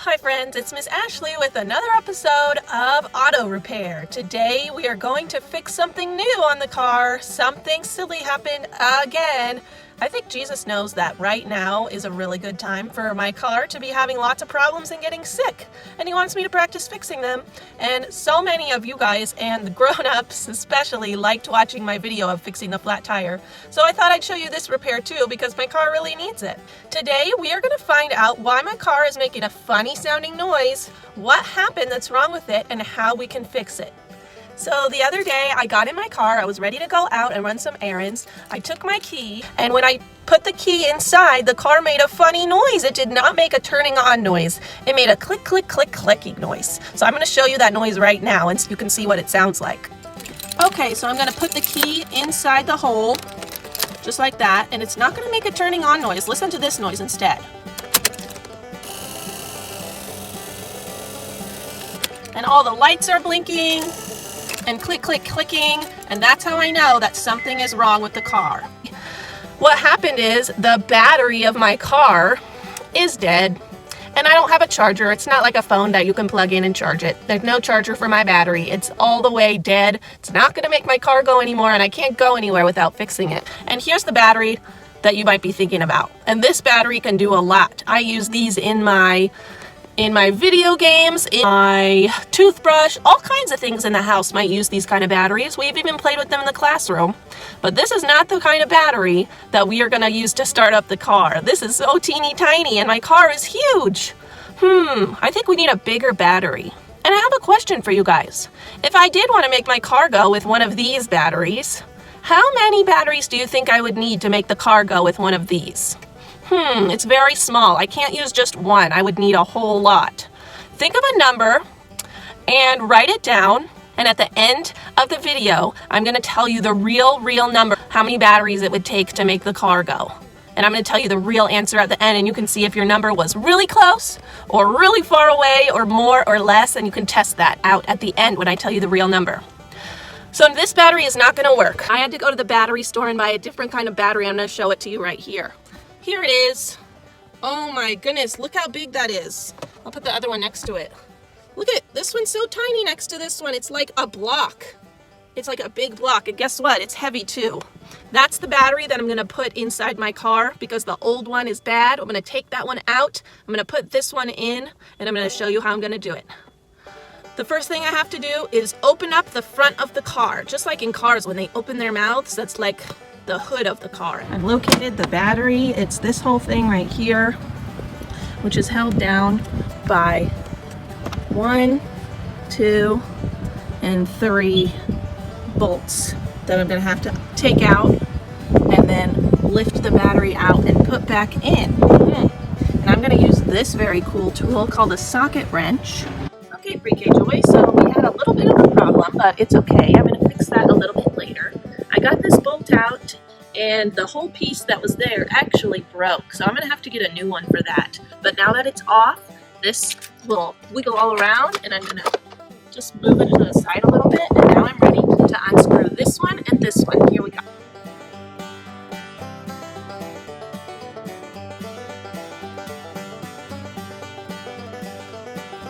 Hi friends, it's Miss Ashley with another episode of Auto Repair. Today we are going to fix something new on the car. Something silly happened again. I think Jesus knows that right now is a really good time for my car to be having lots of problems and getting sick. And he wants me to practice fixing them. And so many of you guys, and the grown-ups especially, liked watching my video of fixing the flat tire. So I thought I'd show you this repair too because my car really needs it. Today we are going to find out why my car is making a funny sounding noise, what happened that's wrong with it, and how we can fix it. So the other day I got in my car, I was ready to go out and run some errands. I took my key, and when I put the key inside, the car made a funny noise. It did not make a turning on noise. It made a click, click, click, clicking noise. So I'm going to show you that noise right now and so you can see what it sounds like. Okay, so I'm going to put the key inside the hole, just like that, and it's not going to make a turning on noise. Listen to this noise instead. And all the lights are blinking and click, click, clicking, and that's how I know that something is wrong with the car. What happened is the battery of my car is dead, and I don't have a charger. It's not like a phone that you can plug in and charge it. There's no charger for my battery. It's all the way dead. It's not going to make my car go anymore, and I can't go anywhere without fixing it. And here's the battery that you might be thinking about. And this battery can do a lot. I use these in my video games, in my toothbrush, all kinds of things in the house might use these kind of batteries. We've even played with them in the classroom. But this is not the kind of battery that we are going to use to start up the car. This is so teeny tiny and my car is huge. I think we need a bigger battery. And I have a question for you guys. If I did want to make my car go with one of these batteries, how many batteries do you think I would need to make the car go with one of these? It's very small. I can't use just one. I would need a whole lot. Think of a number and write it down. And at the end of the video, I'm going to tell you the real number, how many batteries it would take to make the car go. And I'm going to tell you the real answer at the end, and you can see if your number was really close or really far away or more or less, and you can test that out at the end when I tell you the real number. So this battery is not going to work. I had to go to the battery store and buy a different kind of battery. I'm going to show it to you right here. Here it is. Oh my goodness, look how big that is. I'll put the other one next to it. Look at this one's so tiny next to this one. It's like a block. It's like a big block, and guess what? It's heavy too. That's the battery that I'm gonna put inside my car because the old one is bad. I'm gonna take that one out. I'm gonna put this one in, and I'm gonna show you how I'm gonna do it. The first thing I have to do is open up the front of the car. Just like in cars when they open their mouths, that's like the hood of the car. I've located the battery. It's this whole thing right here, which is held down by 1, 2, and 3 bolts that I'm going to have to take out and then lift the battery out and put back in. And I'm going to use this very cool tool called a socket wrench. Okay, Pre-K Joy, so we had a little bit of a problem, but it's okay. I'm going to fix that a little bit later. I got this bolt out, and the whole piece that was there actually broke, so I'm going to have to get a new one for that. But now that it's off, this will wiggle all around, and I'm going to just move it to the side a little bit, and now I'm ready to unscrew this one and this one. Here we go.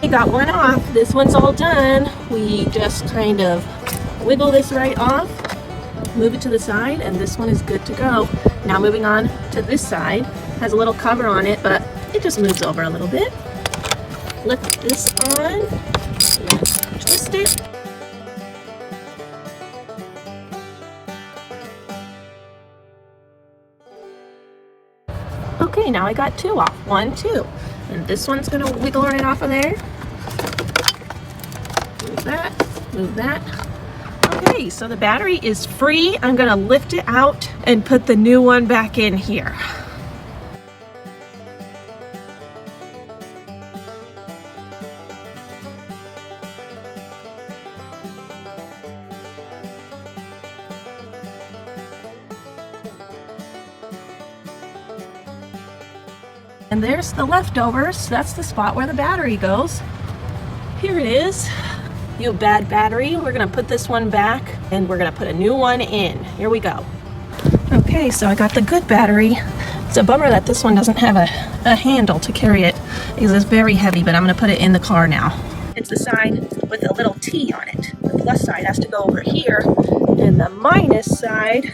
We got one off. This one's all done. We just kind of wiggle this right off, move it to the side, and this one is good to go. Now moving on to this side. Has a little cover on it, but it just moves over a little bit. Lift this on, twist it. Okay, now I got 2 off. 1, 2. And this one's gonna wiggle right off of there. Move that, move that. Okay, so the battery is free. I'm gonna lift it out and put the new one back in here. And there's the leftovers. That's the spot where the battery goes. Here it is. You bad battery. We're gonna put this one back and we're gonna put a new one in. Here we go. Okay, so I got the good battery It's a bummer that this one doesn't have a handle to carry it because it's very heavy, but I'm going to put it in the car now. It's the side with a little T on it. The plus side has to go over here, and the minus side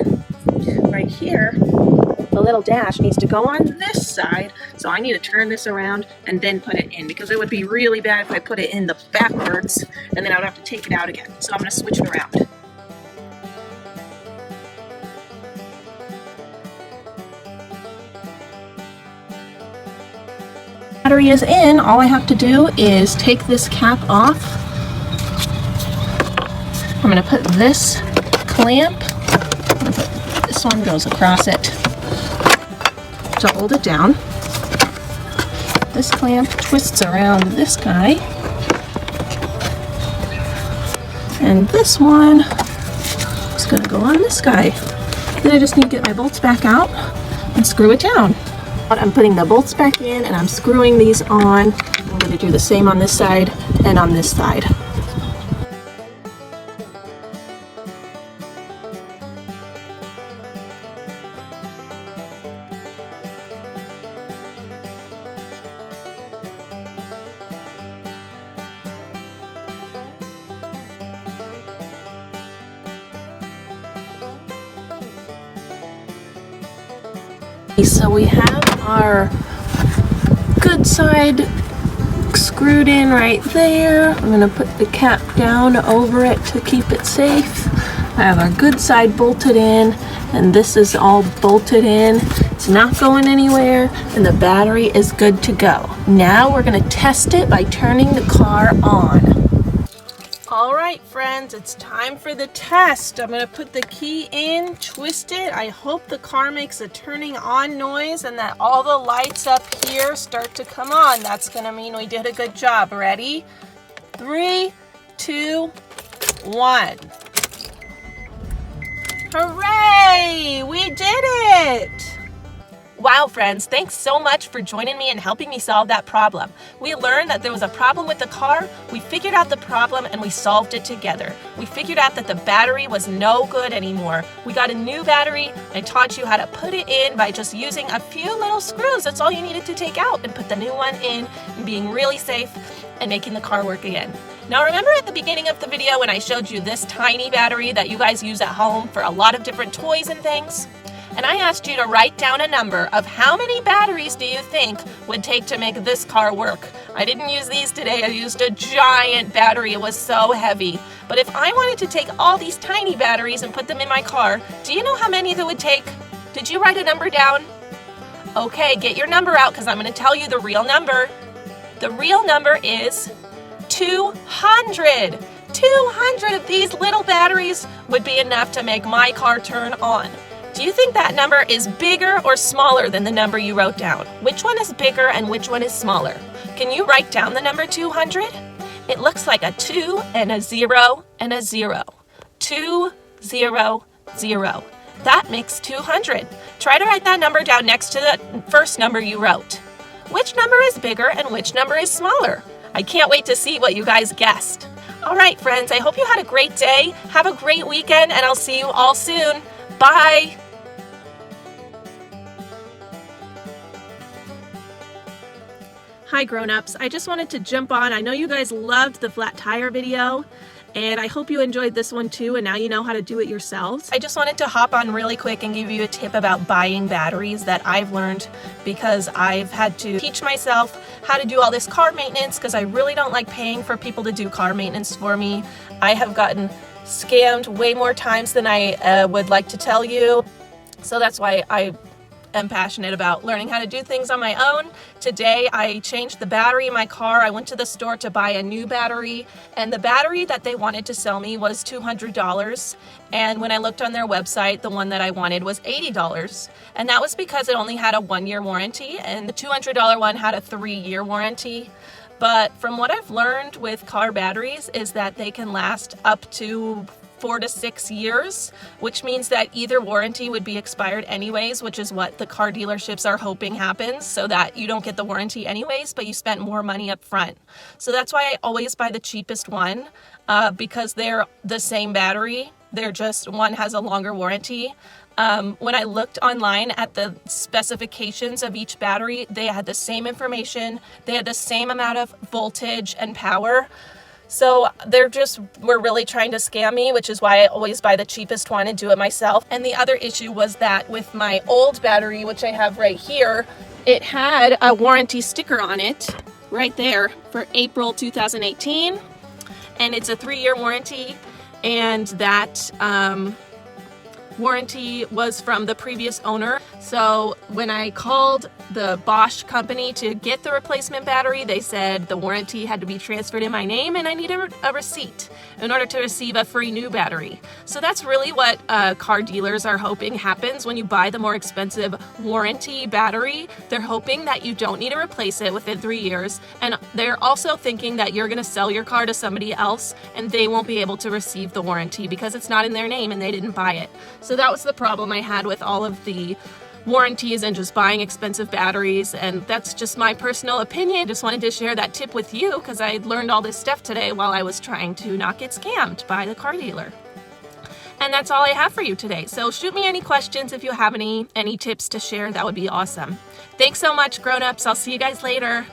right here, the little dash needs to go on this side. So I need to turn this around and then put it in, because it would be really bad if I put it in the backwards and then I would have to take it out again. So I'm going to switch it around. Battery is in. All I have to do is take this cap off. I'm going to put this clamp, this one goes across it to hold it down. This clamp twists around this guy, and this one is going to go on this guy. Then I just need to get my bolts back out and screw it down. I'm putting the bolts back in and I'm screwing these on. I'm going to do the same on this side and on this side. So we have our good side screwed in right there. I'm going to put the cap down over it to keep it safe. I have our good side bolted in, and this is all bolted in. It's not going anywhere, and the battery is good to go. Now we're going to test it by turning the car on. Alright friends, it's time for the test. I'm going to put the key in, twist it. I hope the car makes a turning on noise and that all the lights up here start to come on. That's going to mean we did a good job. Ready? 3, 2, 1. Hooray! We did it! Wow, friends, thanks so much for joining me and helping me solve that problem. We learned that there was a problem with the car, we figured out the problem, and we solved it together. We figured out that the battery was no good anymore. We got a new battery. I taught you how to put it in by just using a few little screws. That's all you needed to take out and put the new one in, and being really safe and making the car work again. Now remember at the beginning of the video when I showed you this tiny battery that you guys use at home for a lot of different toys and things? And I asked you to write down a number of how many batteries do you think would take to make this car work. I didn't use these today. I used a giant battery. It was so heavy. But if I wanted to take all these tiny batteries and put them in my car, do you know how many that would take? Did you write a number down? Okay, get your number out because I'm going to tell you the real number. The real number is 200. 200 of these little batteries would be enough to make my car turn on. Do you think that number is bigger or smaller than the number you wrote down? Which one is bigger and which one is smaller? Can you write down the number 200? It looks like a 2 and a 0 and a 0. 2, 0, 0. That makes 200. Try to write that number down next to the first number you wrote. Which number is bigger and which number is smaller? I can't wait to see what you guys guessed. All right, friends, I hope you had a great day. Have a great weekend, and I'll see you all soon. Bye. Hi grown-ups, I just wanted to jump on. I know you guys loved the flat tire video, and I hope you enjoyed this one too, and now you know how to do it yourselves. I just wanted to hop on really quick and give you a tip about buying batteries that I've learned because I've had to teach myself how to do all this car maintenance because I really don't like paying for people to do car maintenance for me. I have gotten scammed way more times than I would like to tell you, so that's why I am passionate about learning how to do things on my own. Today I changed the battery in my car. I went to the store to buy a new battery, and the battery that they wanted to sell me was $200, and when I looked on their website, the one that I wanted was $80, and that was because it only had a 1-year warranty, and the $200 one had a 3-year warranty. But from what I've learned with car batteries is that they can last up to 4 to 6 years, which means that either warranty would be expired anyways, which is what the car dealerships are hoping happens, so that you don't get the warranty anyways, but you spent more money up front. So that's why I always buy the cheapest one, because they're the same battery. They're just, one has a longer warranty. When I looked online at the specifications of each battery, they had the same information. They had the same amount of voltage and power. So were really trying to scam me, which is why I always buy the cheapest one and do it myself. And the other issue was that with my old battery, which I have right here, it had a warranty sticker on it right there for April 2018. And it's a 3-year warranty. And that warranty was from the previous owner. So when I called the Bosch company to get the replacement battery, they said the warranty had to be transferred in my name and I needed a receipt in order to receive a free new battery. So that's really what car dealers are hoping happens when you buy the more expensive warranty battery. They're hoping that you don't need to replace it within 3 years, and they're also thinking that you're going to sell your car to somebody else and they won't be able to receive the warranty because it's not in their name and they didn't buy it. So that was the problem I had with all of the warranties and just buying expensive batteries, and that's just my personal opinion. Just wanted to share that tip with you because I learned all this stuff today while I was trying to not get scammed by the car dealer. And that's all I have for you today. So shoot me any questions if you have any tips to share. That would be awesome. Thanks so much, grown-ups. I'll see you guys later.